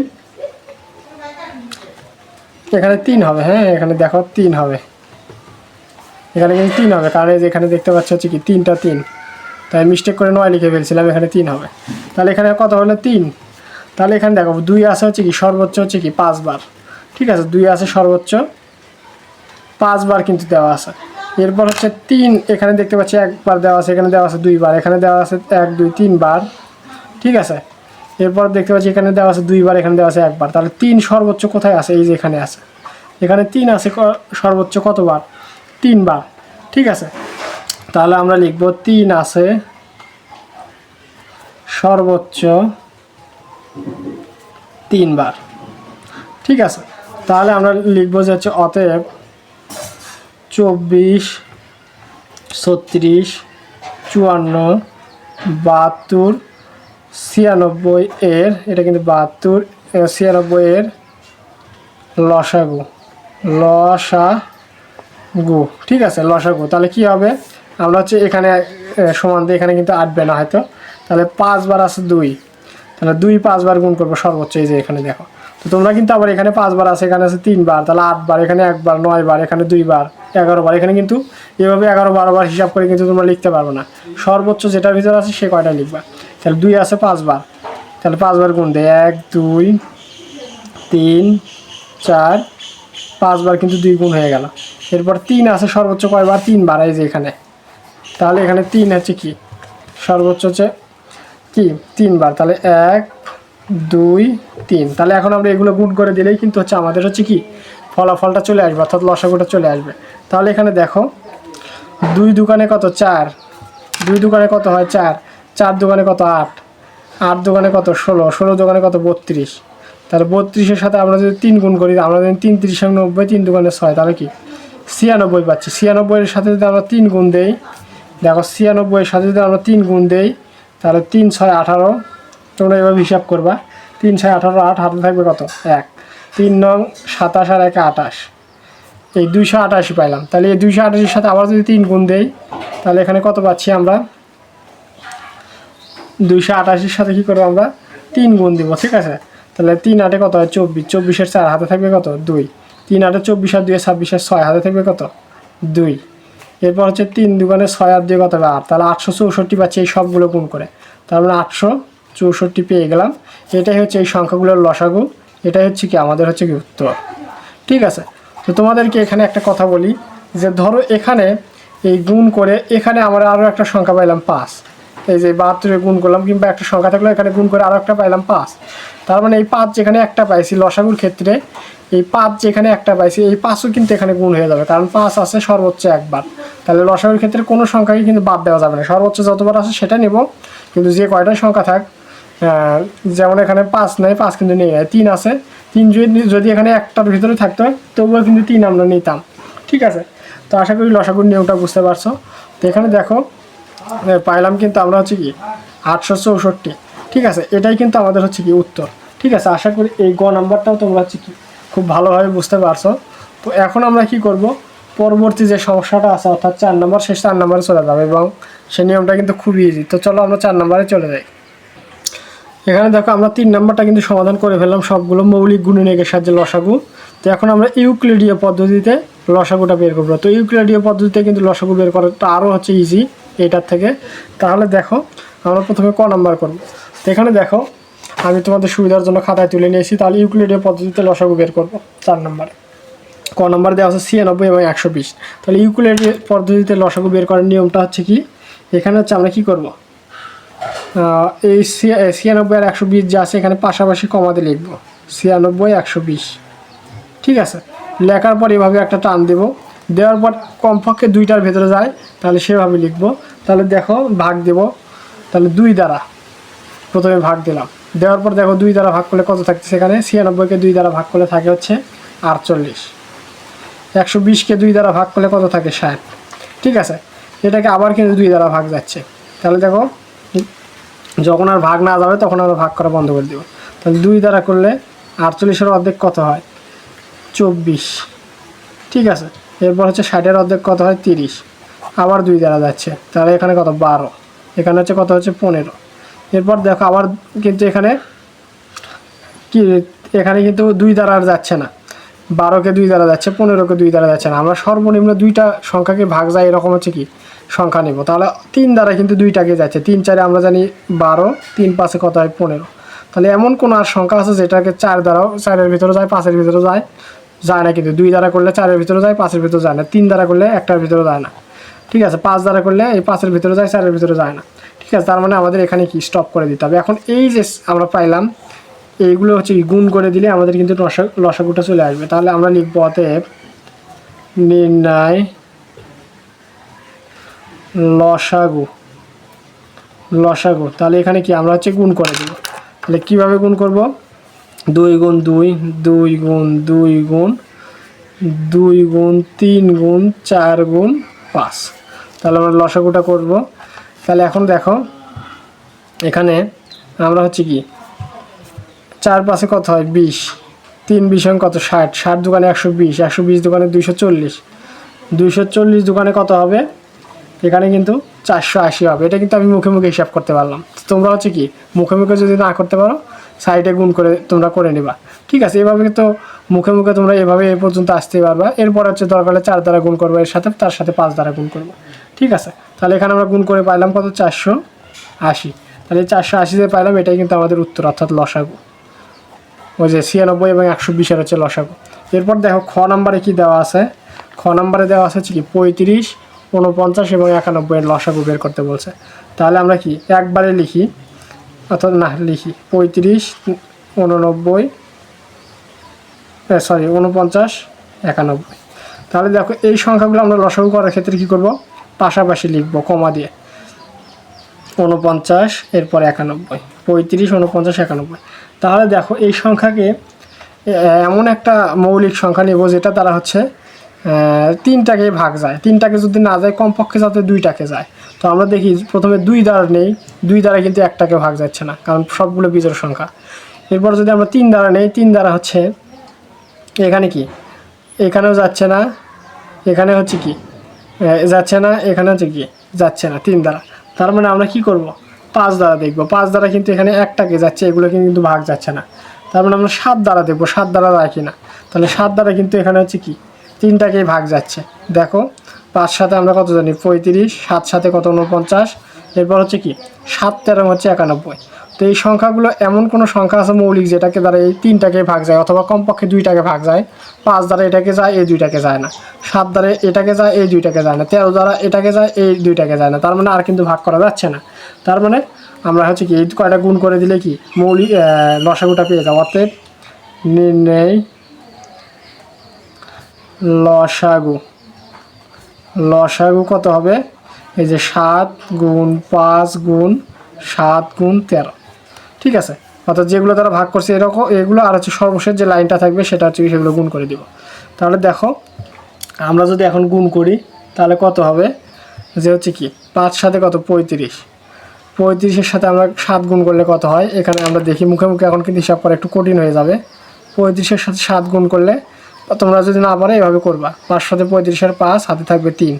এখানে 3 হবে, হ্যাঁ এখানে দেখো 3 হবে, এখানে কিন্তু 3 হবে, কারণ এই যে এখানে দেখতে পাচ্ছি হচ্ছে কি 3টা 3, তাই মিস্টেক করে 9 লিখে ফেলছিলাম, এখানে 3 হবে। তাহলে এখানে কত হলো 3। তাহলে এখানে দেখো 2 আছে হচ্ছে কি সর্বোচ্চ হচ্ছে কি 5 বার, ঠিক আছে। 2 আছে সর্বোচ্চ 5 বার কিন্তু দেওয়া আছে। এরপর হচ্ছে 3, এখানে দেখতে পাচ্ছি 1 বার দেওয়া আছে, এখানে দেওয়া আছে 2 বার, এখানে দেওয়া আছে 1 2 3 বার, ঠিক আছে। এরপর দেখতে পাচ্ছি এখানে দেওয়া আছে 2 বার, এখানে দেওয়া আছে 1 বার। তাহলে 3 সর্বোচ্চ কোথায় আছে, এই যে এখানে আছে, এখানে 3 আছে সর্বোচ্চ কতবার 3 বার, ঠিক আছে। তাহলে আমরা লিখব 3 আছে সর্বোচ্চ 3 বার, ঠিক আছে। তাহলে আমরা লিখবো যে হচ্ছে অতএব 24 36 54 72 96 এর, এটা কিন্তু 72 96 এর লসাগু লসাগু, ঠিক আছে, লসাগু। তাহলে কি হবে, আমরা হচ্ছে এখানে সমান দিয়ে এখানে কিন্তু আটবে না হয়তো, তাহলে 5 বার আছে 2, তাহলে 2 5 বার গুণ করবো সর্বোচ্চ, এই যে এখানে দেখো। তো তোমরা কিন্তু আবার এখানে 5 বার আছে, এখানে আছে 3 বার, তাহলে 8 বার, এখানে 1 বার, 9 বার, এখানে 2 বার, 11 বার। এখানে কিন্তু এভাবে 11 12 বার হিসাব করে কিন্তু তোমরা লিখতে পারবে না, সর্বোচ্চ যেটার ভিতরে আছে সে কয়টা লিখবা। তাহলে 2 আছে 5 বার, তাহলে 5 বার গুণ দেয় 1 2 3 4 5 বার কিন্তু 2 গুণ হয়ে গেল। এরপর 3 আছে সর্বোচ্চ কয়বার, 3 বার, এই যে এখানে। তাহলে এখানে 3 হচ্ছে কি সর্বোচ্চ হচ্ছে কি 3 বার, তাহলে 1 2 3। তাহলে এখন আমরা এগুলো গুণ করে দিলেই কিন্তু হচ্ছে আমাদের হচ্ছে কি ফলাফলটা চলে আসবে, অর্থাৎ লসাগুটা চলে আসবে। তাহলে এখানে দেখো 2 দোকানে কত 4, 2 দোকানে কত হয় 4, 4 দোকানে কত 8, 8 দোকানে কত 16, 16 দোকানে কত 32। তাহলে 32-এর সাথে আমরা যদি 3 গুণ করি, আমরা যদি 3 3 90, 3 দোকানে 6, তাহলে কি 96 পাচ্ছি। 96-এর সাথে যদি আমরা 3 গুণ দেই, দেখো 96-এর সাথে যদি আমরা 3 গুণ দেই, তাহলে 3 6 18, তোমরা এভাবে হিসাব করবা, 3 6 18, 8 হাতে থাকবে কত 1, 3 9 27 আর 1 28, এই 288 পাইলাম। তাহলে এই 288-এর সাথে আবার যদি 3 গুণ দেই, তাহলে এখানে কত পাচ্ছি আমরা, 288-এর সাথে কী করবো আমরা 3 গুণ দিব, ঠিক আছে। তাহলে 3 8 কত হয় 24, 24-এর 4 হাতে থাকবে কত 2, 3 8 24 আর 2 26 আর 6 হাতে থাকবে কত 2। এরপর হচ্ছে 3 দোকানে 6 আর 2 কত হবে 8, তাহলে 864 পাচ্ছি এই সবগুলো গুণ করে, তার মানে 864 পেয়ে গেলাম। এটাই হচ্ছে এই সংখ্যাগুলোর লসাগু, এটাই হচ্ছে কি আমাদের হচ্ছে কি উত্তর, ঠিক আছে। তো তোমাদেরকে এখানে একটা কথা বলি, যে ধরো এখানে এই গুণ করে এখানে আমরা আরও একটা সংখ্যা পাইলাম 5, এই যে 72 গুণ করলাম, কিংবা একটা সংখ্যা থাকলে এখানে গুণ করে আরও একটা পাইলাম 5, তার মানে এই 5 যেখানে একটা পাইছি লসাগুর ক্ষেত্রে, এই 5 যেখানে একটা পাইছি, এই 5ও কিন্তু এখানে গুণ হয়ে যাবে, কারণ 5 আছে সর্বোচ্চ একবার। তাহলে লসাগুর ক্ষেত্রে কোনো সংখ্যাকে কিন্তু বাদ দেওয়া যাবে না, সর্বোচ্চ যতবার আছে সেটা নেব, কিন্তু যে কয়টা সংখ্যা থাক, যেমন এখানে 5 নেই, 5 কিন্তু নেই, 3 আছে, 3 যদি এখানে একটার ভিতরে থাকতো তবুও কিন্তু 3 আমরা নিতাম, ঠিক আছে। তো আশা করি লসাগুর নিয়মটা বুঝতে পারছো। তো এখানে দেখো পাইলাম কিন্তু আমরা হচ্ছে কি 864, ঠিক আছে। এটাই কিন্তু আমাদের হচ্ছে কি উত্তর, ঠিক আছে। আশা করি এই গ নাম্বারটাও তোমরা হচ্ছে কি খুব ভালোভাবে বুঝতে পারছো। তো এখন আমরা কি করব, পরবর্তী যে সমস্যাটা আছে অর্থাৎ 4 নম্বর, শেষ 4 নম্বরে চলে যাবে, এবং সেই নিয়মটা কিন্তু খুবই ইজি। তো চলো আমরা 4 নম্বরে চলে যাই। এখানে দেখো আমরা 3 নম্বরটা কিন্তু সমাধান করে ফেললাম, সবগুলো মৌলিক গুণনীয়কের সাহায্যে লসাগু। তো এখন আমরা ইউক্লিডীয় পদ্ধতিতে লসাগুটা বের করবো। তো ইউক্লিডীয় পদ্ধতিতে কিন্তু লসাগু বের করাটা আরও হচ্ছে ইজি এটার থেকে। তাহলে দেখো আমরা প্রথমে ক নাম্বার করব। তো এখানে দেখো আমি তোমাদের সুবিধার জন্য খাতায় তুলে নিয়েছি। তাহলে ইউক্লিডীয় পদ্ধতিতে লসাগু বের করব 4 নম্বরে। ক নম্বর দেওয়া আছে 96 এবং 120। তাহলে ইউক্লিডীয় পদ্ধতিতে লসাগু বের করার নিয়মটা হচ্ছে কি, এখানে হচ্ছে আমরা কি করব, এই 96 আর 120 যা আছে এখানে পাশাপাশি কমাতে লিখব 96 120, ঠিক আছে। লেখার পর এভাবে একটা টান দেব, দেওয়ার পর কমপক্ষে 2টার ভেতরে যায় তাহলে সেভাবে লিখব। তাহলে দেখো ভাগ দেব, তাহলে 2 দ্বারা প্রথমে ভাগ দিলাম, দেওয়ার পর দেখো 2 দ্বারা ভাগ করলে কত থাকছে, এখানে 96কে 2 দ্বারা ভাগ করলে থাকে হচ্ছে 48, 120কে 2 দ্বারা ভাগ করলে কত থাকে 60, ঠিক আছে। এটাকে আবার কিন্তু 2 দ্বারা ভাগ যাচ্ছে, তাহলে দেখো যখন আর ভাগ না যাবে তখন আমরা ভাগ করা বন্ধ করে দেব। তাহলে 2 দ্বারা করলে 48-এর অর্ধেক কত হয় 24, ঠিক আছে। এরপর হচ্ছে 60-এর অর্ধেক কত হয় 30, আবার 2 দ্বারা যাচ্ছে, তাহলে এখানে কত 12, এখানে হচ্ছে কত হচ্ছে 15। এরপর দেখো আবার কিন্তু এখানে কি, এখানে কিন্তু 2 দ্বারা আর যাচ্ছে না, 12কে 2 দ্বারা যাচ্ছে, 15কে 2 দ্বারা যাচ্ছে না। আমরা সর্বনিম্ন 2টা সংখ্যাকে ভাগ যায় এরকম হচ্ছে কি সংখ্যা নেব। তাহলে 3 দ্বারা কিন্তু 2টাকে যাচ্ছে, 3 4 আমরা জানি 12, 3 5 কত হয় 15। তাহলে এমন কোন আর সংখ্যা আছে যেটাকে 4 দ্বারাও 4-এর ভিতরে যায়, 5-এর ভিতরে যায় না, কিন্তু 2 দ্বারা করলে 4-এর ভিতরে যায়, 5-এর ভিতরে যায় না, 3 দ্বারা করলে 1টার ভিতরে যায় না, ঠিক আছে। 5 দ্বারা করলে এই 5-এর ভিতরে যায়, 4-এর ভিতরে যায় না, ঠিক আছে। তার মানে আমাদের এখানে কি স্টপ করে দিতে হবে। এখন এই যে আমরা পাইলাম এইগুলো হচ্ছে গুণ করে দিলে আমাদের কিন্তু লসাগুটা চলে আসবে। তাহলে আমরা লিখব অতএব নির্ণয় লসাগু। তাহলে এখানে কি আমরা হচ্ছে গুণ করে দেব। তাহলে কীভাবে গুণ করব, 2 গুণ 2, 2 গুণ 2 গুণ 2 গুণ 3 গুণ 4 গুণ 5। তাহলে আমরা লসাগুটা করব। তাহলে এখন দেখো এখানে আমরা হচ্ছে কি 4 5 কত হয় 20, তিন বিশ কত 60, 60 দোকানে 120, 120 দোকানে 240, 240 দোকানে কত হবে, এখানে কিন্তু 480 হবে। এটা কিন্তু আমি মুখে মুখে হিসাব করতে পারলাম। তোমরা হচ্ছে কি মুখে মুখে যদি না করতে পারো সাইডে গুণ করে তোমরা করে নিবা, ঠিক আছে। এভাবে তো মুখে মুখে তোমরা এভাবে এই পর্যন্ত আসতে পারবা। এরপর হচ্ছে দরকার হলে 4 দ্বারা গুণ করবো, এর সাথে তার সাথে 5 দ্বারা গুণ করবো, ঠিক আছে। তাহলে এখানে আমরা গুণ করে পাইলাম কত 480। তাহলে 480 যে পাইলাম এটাই কিন্তু আমাদের উত্তর, অর্থাৎ লসাগু। ওই যে 96 এবং 120 হচ্ছে লসাগু। এরপর দেখো খ নাম্বারে কি দেওয়া আছে, খ নাম্বারে দেওয়া আছে হচ্ছে কি 35, 49 এবং 91 এর লসাগু বের করতে বলছে। তাহলে আমরা কি একবারে লিখি, অর্থাৎ না লিখি 35, 89, 49, 91। তাহলে দেখো এই সংখ্যাগুলো আমরা লসাগু করার ক্ষেত্রে কী করব, পাশাপাশি লিখবো কমা দিয়ে, 49 এরপর 91, 35, 49, 91। তাহলে দেখো এই সংখ্যাকে এমন একটা মৌলিক সংখ্যা নেব যেটা দ্বারা হচ্ছে 3টাকে ভাগ যায়, 3টাকে যদি না যায় কমপক্ষে যাতে 2টাকে যায়। তো আমরা দেখি প্রথমে 2 দ্বারা নেই, 2 দ্বারা কিন্তু 1টাকে ভাগ যাচ্ছে না, কারণ সবগুলো বিজোড় সংখ্যা। এরপর যদি আমরা 3 দ্বারা নেই, 3 দ্বারা হচ্ছে এখানে কি, এখানেও যাচ্ছে না, এখানে হচ্ছে কি যাচ্ছে না, এখানে হচ্ছে কি যাচ্ছে না 3 দ্বারা। তার মানে আমরা কি করব, 5 দ্বারা দেখব। 5 দ্বারা কিন্তু এখানে 1টাকে যাচ্ছে, এগুলো কিন্তু ভাগ যাচ্ছে না। তার মানে আমরা 7 দ্বারা দেখব, 7 দ্বারা যায় কি না। তাহলে 7 দ্বারা কিন্তু এখানে হচ্ছে কি 3টাকেই ভাগ যাচ্ছে। দেখো 5 সাথে আমরা কত জানি 35, 7 সাথে কত 49, এরপর হচ্ছে কি 7 13 হচ্ছে 91। তো এই সংখ্যাগুলো এমন কোনো সংখ্যা আছে মৌলিক যেটাকে দ্বারা এই 3টাকে ভাগ যায়, অথবা কমপক্ষে 2টাকে ভাগ যায়। 5 দ্বারা এটাকে যায়, এই 2টাকে যায় না। 7 দ্বারা এটাকে যায়, এই 2টাকে যায় না। 13 দ্বারা এটাকে যায়, এই 2টাকে যায় না। তার মানে আর কিন্তু ভাগ করা যাচ্ছে না। তার মানে আমরা হচ্ছে কি এই কয়টা গুণ করে দিলে কি মৌলিক লসাগুটা পেয়ে যাবো। অর্থাৎ নির্ণয় লসাগু, লসাগু কত হবে, এই যে 7 গুণ 5 গুণ 7 গুণ 13, ঠিক আছে। অর্থাৎ যেগুলো তারা ভাগ করছে এরকম এগুলো, আর হচ্ছে সর্বশেষ যে লাইনটা থাকবে সেটা হচ্ছে সেগুলো গুণ করে দিব। তাহলে দেখো আমরা যদি এখন গুণ করি তাহলে কত হবে, যে হচ্ছে কি 5 সাথে কত 35, 35-এর সাথে আমরা 7 গুণ করলে কত হয়, এখানে আমরা দেখি মুখে মুখে এখন কিন্তু হিসাব করা একটু কঠিন হয়ে যাবে। 35-এর সাথে 7 গুণ করলে, তোমরা যদি না পারো এভাবে করবা, 5 সাথে 35 আর 5 হাতে থাকবে 3,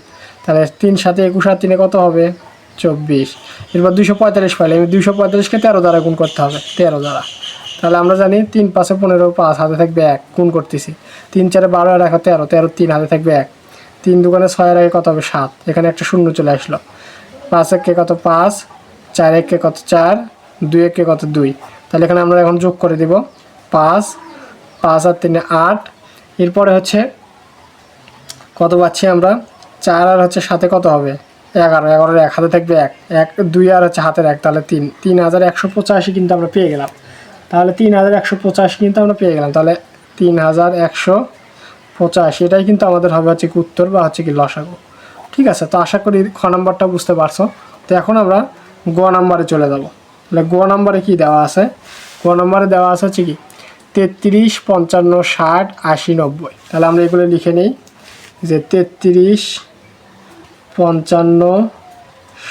তাহলে 3 সাথে 21 আর 3 কত হবে 24। এরপর 245 পাইলে 245-কে 13 দ্বারা গুণ করতে হবে, 13 দ্বারা। তাহলে আমরা জানি 3 5 15, 5 হাতে থাকবে 1, গুণ করতেছি 3 4 12 আর 1 13, 13 3 হাতে থাকবে 1, 3 দুগুণে 6 এর আগে কত হবে 7, এখানে একটা শূন্য চলে আসলো। 5 1 কত 5, 4 1 কত 4, 2 1 কত 2। তাহলে এখানে আমরা এখন যোগ করে দিব 5, 5 আর 3 8। এরপরে হচ্ছে কত পাচ্ছি আমরা 4 আর হচ্ছে সাথে কত হবে 11, 11 1 হাতে থাকবে 1, 1 2 আর হচ্ছে হাতের 1, তাহলে 3, 3185 কিন্তু আমরা পেয়ে গেলাম। তাহলে 3185 কিন্তু আমরা পেয়ে গেলাম। তাহলে 3185 এটাই কিন্তু আমাদের হবে হচ্ছে কি উত্তর, বা হচ্ছে কি লসাগু, ঠিক আছে। তো আশা করি খ নাম্বারটা বুঝতে পারছো। তো এখন আমরা গ নাম্বারে চলে যাব। তাহলে গ নাম্বারে কি দেওয়া আছে, গ নাম্বারে দেওয়া আছে হচ্ছে কি 33 55 60 80 90। তাহলে আমরা এগুলো লিখে নিই, যে 33 55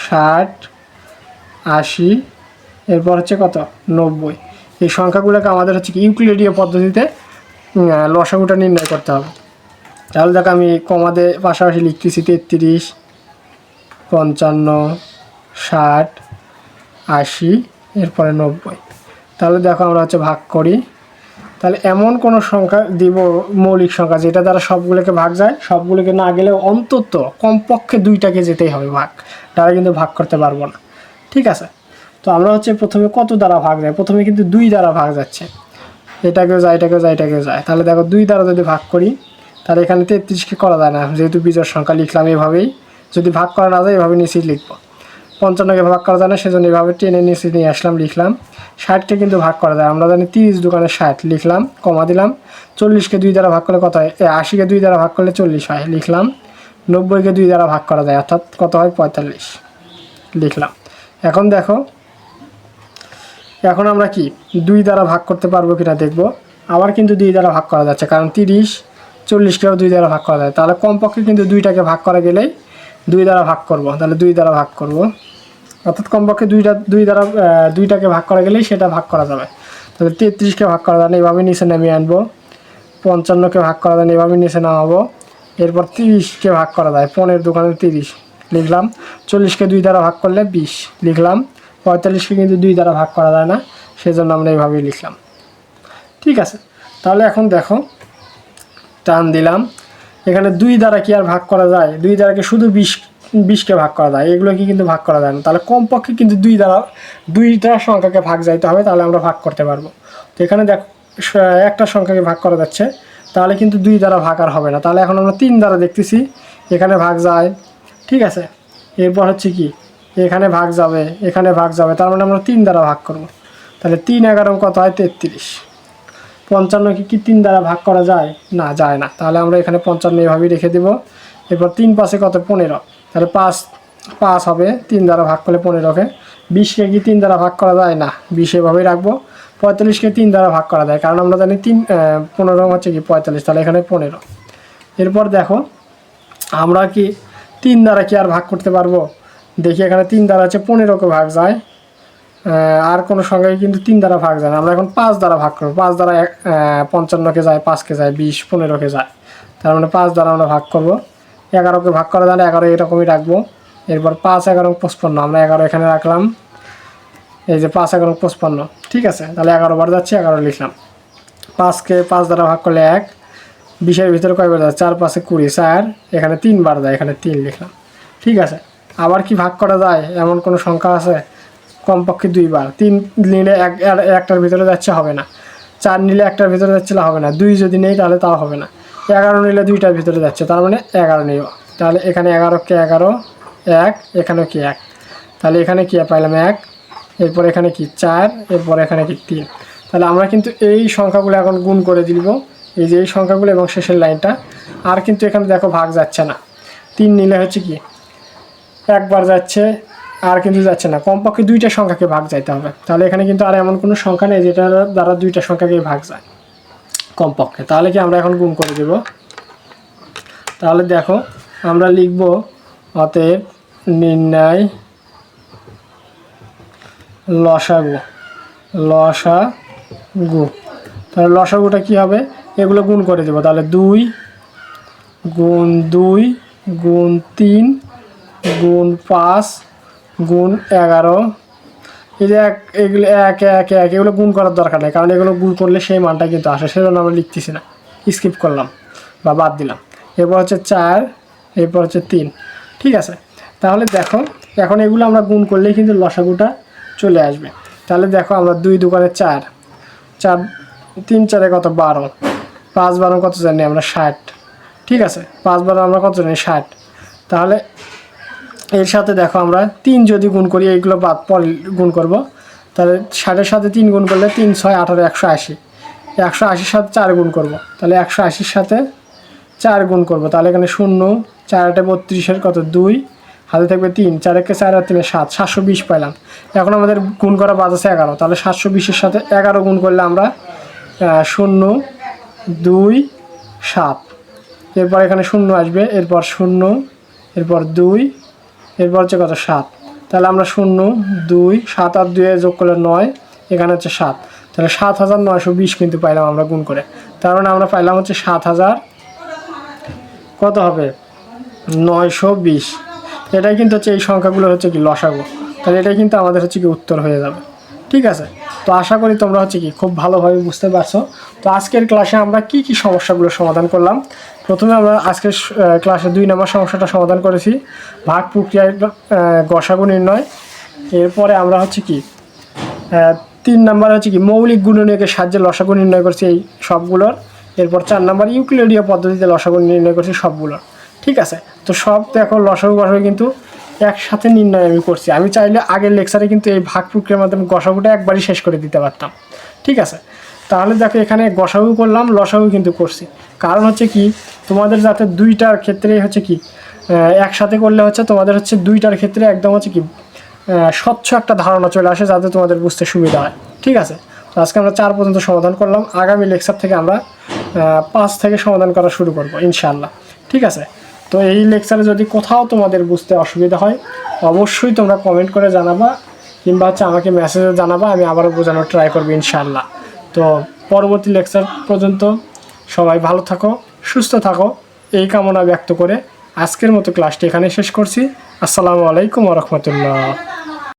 60 80, এরপর হচ্ছে কত 90। এই সংখ্যাগুলোকে আমাদের হচ্ছে কি ইউক্লিডীয় পদ্ধতিতে লসাগুটা নির্ণয় করতে হবে। তাহলে দেখো আমি কমাতে পাশাপাশি লিখতেছি 33 55 60 80, এরপরে 90। তাহলে দেখো আমরা হচ্ছে ভাগ করি। তাহলে এমন কোনো সংখ্যা দিব মৌলিক সংখ্যা যেটা দ্বারা সবগুলোকে ভাগ যায়, সবগুলোকে না গেলেও অন্তত কমপক্ষে 2টাকে যেতেই হবে ভাগ, তারা কিন্তু ভাগ করতে পারবো না, ঠিক আছে। তো আমরা হচ্ছে প্রথমে কত দ্বারা ভাগ যায়, প্রথমে কিন্তু 2 দ্বারা ভাগ যাচ্ছে, এটাকেও যায় এটাকেও যায় এটাকেও যায়। তাহলে দেখো 2 দ্বারা যদি ভাগ করি তাহলে এখানে 33কে করা যায় না, যেহেতু বিজোড় সংখ্যা লিখলাম এভাবেই। যদি ভাগ করা না যায় এভাবে নিচেই লিখবো। 55কে ভাগ করা যায় না, সেজন্য এভাবে টেনে নিচে নিয়ে আসলাম, লিখলাম। 60কে কিন্তু ভাগ করা যায়, আমরা জানি 30 দোকানে 60, লিখলাম, কমা দিলাম। 40কে 2 দ্বারা ভাগ করলে কত হয়, 80কে 2 দ্বারা ভাগ করলে 40 হয়, লিখলাম। 90কে 2 দ্বারা ভাগ করা যায়, অর্থাৎ কত হয় 45, লিখলাম। এখন দেখো এখন আমরা কি 2 দ্বারা ভাগ করতে পারবো কিনা দেখব। আবার কিন্তু 2 দ্বারা ভাগ করা যাচ্ছে, কারণ 30 40কেও 2 দ্বারা ভাগ করা যায়। তাহলে কমপক্ষে কিন্তু 2টাকে ভাগ করা গেলেই 2 দ্বারা ভাগ করব। তাহলে 2 দ্বারা ভাগ করব, অর্থাৎ কমপক্ষে 2 দ্বারা 2টাকে ভাগ করা গেলেই সেটা ভাগ করা যাবে। তাহলে 33কে ভাগ করা যায় না, এইভাবে নিচে নামিয়ে আনবো। 55কে ভাগ করা যায় এভাবে নিচে নামাবো। এরপর 30কে ভাগ করা যায়, 15 দোকানে 30 লিখলাম। 40কে 2 দ্বারা ভাগ করলে 20 লিখলাম। 45কে কিন্তু 2 দ্বারা ভাগ করা যায় না, সেজন্য আমরা এইভাবেই লিখলাম। ঠিক আছে, তাহলে এখন দেখো টান দিলাম, এখানে 2 দ্বারা কি আর ভাগ করা যায়? 2 দ্বারা কি শুধু 20কে ভাগ করা যায়, এগুলো কি কিন্তু ভাগ করা যায় না। তাহলে কমপক্ষে কিন্তু 2টা সংখ্যাকে ভাগ যাইতে হবে, তাহলে আমরা ভাগ করতে পারবো। তো এখানে দেখো একটা সংখ্যাকে ভাগ করা যাচ্ছে, তাহলে কিন্তু 2 দ্বারা ভাগ আর হবে না। তাহলে এখন আমরা 3 দ্বারা দেখতেছি, এখানে ভাগ যায়। ঠিক আছে, এরপর হচ্ছে কি এখানে ভাগ যাবে, এখানে ভাগ যাবে, তার মানে আমরা 3 দ্বারা ভাগ করব। তাহলে 3 11 কত হয়? 33। 55কে কি 3 দ্বারা ভাগ করা যায়? না, যায় না। তাহলে আমরা এখানে 55 এভাবেই রেখে দেব। এরপর 3 5 কত? 15। তাহলে 5 হবে, 3 দ্বারা ভাগ করলে 15কে। 20কে কি 3 দ্বারা ভাগ করা যায়? না, 20 এভাবেই রাখবো। 45কে 3 দ্বারা ভাগ করা যায়, কারণ আমরা জানি 15 হচ্ছে কি 45, তাহলে এখানে 15। এরপর দেখো আমরা কি 3 দ্বারা কি আর ভাগ করতে পারবো? দেখি এখানে 3 দ্বারা হচ্ছে 15কে ভাগ যায়, আর কোনো সংখ্যায় কিন্তু 3 দ্বারা ভাগ যায় না। আমরা এখন 5 দ্বারা ভাগ করবো। 5 দ্বারা 55কে যায়, 5কে যায়, 20 15কে যায়, তার মানে 5 দ্বারা আমরা ভাগ করব। 11কে ভাগ করা যায় না, 11 এরকমই রাখবো। এরপর 5 11 55, আমরা 11 এখানে রাখলাম। এই যে 5 11 55, ঠিক আছে। তাহলে 11 বার যাচ্ছে, 11 লিখলাম। 5কে 5 দ্বারা ভাগ করলে 1, 20-এর ভিতরে কয়বার যায়? 4 5 20, 4 এখানে 3 বার যায়, এখানে 3 লিখলাম। ঠিক আছে, আবার কি ভাগ করা যায় এমন কোনো সংখ্যা আছে? কমপক্ষে 2 বার। 3 নিলে একটার ভিতরে যাচ্ছে, হবে না। 4 নিলে একটার ভিতরে যাচ্ছে, হবে না। 2 যদি নেই তাহলে তাও হবে না। 11 নিলে 2টার ভিতরে যাচ্ছে, তার মানে 11 নেই। তাহলে এখানে 11কে 11 1, এখানেও কি 1, তাহলে এখানে কি পাইলাম 1, এরপর এখানে কি 4, এরপর এখানে কি 3। তাহলে আমরা কিন্তু এই সংখ্যাগুলো এখন গুণ করে দিব, এই যে এই সংখ্যাগুলো এবং শেষের লাইনটা। আর কিন্তু এখানে দেখো ভাগ যাচ্ছে না। 3 নিলে হচ্ছে কি একবার যাচ্ছে, আর কিন্তু যাচ্ছে না। কমপক্ষে 2টা সংখ্যাকে ভাগ যাইতে হবে। তাহলে এখানে কিন্তু আর এমন কোনো সংখ্যা নেই যেটা দ্বারা 2টা সংখ্যাকে ভাগ যায় কমপক্ষে। তাহলে কি আমরা এখন গুণ করে দেব। তাহলে দেখো আমরা লিখব অতএব নির্ণয় লসাগু। তাহলে লসাগুটা কি হবে? এগুলো গুণ করে দেব। তাহলে 2 গুণ 2 গুণ 3 গুণ 5 গুণ 11, এই যে এগুলো 1 1 1 এগুলো গুণ করার দরকার নেই, কারণ এগুলো গুণ করলে সেই মানটা কিন্তু আসে, সেজন্য আমরা লিখতেছি না, স্কিপ করলাম বা বাদ দিলাম। এরপর হচ্ছে 4, এরপর হচ্ছে 3। ঠিক আছে, তাহলে দেখো এখন এগুলো আমরা গুণ করলেই কিন্তু লসাগুটা চলে আসবে। তাহলে দেখো আমরা 2 দোকানে 4, 4 3 4 কত? 12, 5 12 কত জানি আমরা? 60। ঠিক আছে, 5 12 আমরা কত জানি? 60। তাহলে এর সাথে দেখো আমরা 3 যদি গুণ করি, এইগুলো বাদ পরে গুণ করব। তাহলে 60-এর সাথে 3 গুণ করলে 3 6 18 180, 180-র সাথে 4 গুণ করব। তাহলে 180-র সাথে 4 গুণ করব। তাহলে এখানে 0, 4 8 32-এর কত? 2, হাতে থাকবে 3, 4 1 4 আর 3 7, 720 পাইলাম। এখন আমাদের গুণ করা বাদ আছে 11, তাহলে 720-এর সাথে 11 গুণ করলে আমরা 0 2 7, এরপর এখানে 0 আসবে, এরপর 0, এরপর 2, এরপর হচ্ছে কত? 7। তাহলে আমরা 0 2 7 আর 2 যোগ করলে 9, এখানে হচ্ছে 7। তাহলে 7920 কিন্তু পাইলাম আমরা গুণ করে। তার মানে আমরা পাইলাম হচ্ছে 7000 কত হবে? 920। এটাই কিন্তু হচ্ছে এই সংখ্যাগুলো হচ্ছে কি লসাগু। তাহলে এটাই কিন্তু আমাদের হচ্ছে কি উত্তর হয়ে যাবে। ঠিক আছে, তো আশা করি তোমরা হচ্ছে কি খুব ভালোভাবে বুঝতে পারছো। তো আজকের ক্লাসে আমরা কি কি সমস্যাগুলো সমাধান করলাম। প্রথমে আমরা আজকের ক্লাসে 2 নম্বর সমস্যাটা সমাধান করেছি, ভাগ প্রক্রিয়ায় গসাগু নির্ণয়। এরপরে আমরা হচ্ছে কি 3 নম্বর হচ্ছে কি মৌলিক গুণনীয়কের সাহায্যে লসাগু নির্ণয় করছি এই সবগুলোর। এরপর 4 নম্বর ইউক্লিডীয় পদ্ধতিতে লসাগু নির্ণয় করছি সবগুলোর। ঠিক আছে, তো সব দেখো লসাগু গসাগু কিন্তু একসাথে নির্ণয় আমি করছি। আমি চাইলে আগের লেকচারে কিন্তু এই ভাগ প্রক্রিয়ার মাধ্যমে গসাগুটা একবারই শেষ করে দিতে পারতাম। ঠিক আছে, তাহলে দেখো এখানে গসাগু করলাম, লসাগু কিন্তু করছি। কারণ হচ্ছে কি তোমাদের যাতে 2টার ক্ষেত্রে হচ্ছে কি একসাথে করলে হচ্ছে তোমাদের হচ্ছে 2টার ক্ষেত্রে একদম হচ্ছে কি স্বচ্ছ একটা ধারণা চলে আসে, যাতে তোমাদের বুঝতে সুবিধা হয়। ঠিক আছে, তো আজকে আমরা 4 পর্যন্ত সমাধান করলাম। আগামী লেকচার থেকে আমরা 5 থেকে সমাধান করা শুরু করব ইনশাআল্লাহ। ঠিক আছে, তো এই লেকচারে যদি কোথাও তোমাদের বুঝতে অসুবিধা হয় অবশ্যই তোমরা কমেন্ট করে জানাবা, কিংবা হচ্ছে আমাকে মেসেজে জানাবা, আমি আবারও বোঝানোর ট্রাই করবো ইনশাআল্লাহ। তো পরবর্তী লেকচার পর্যন্ত সবাই ভালো থাকো, সুস্থ থাকো, এই কামনা ব্যক্ত করে আজকের মতো ক্লাসটি এখানে শেষ করছি। আসসালামু আলাইকুম ওয়া রাহমাতুল্লাহ।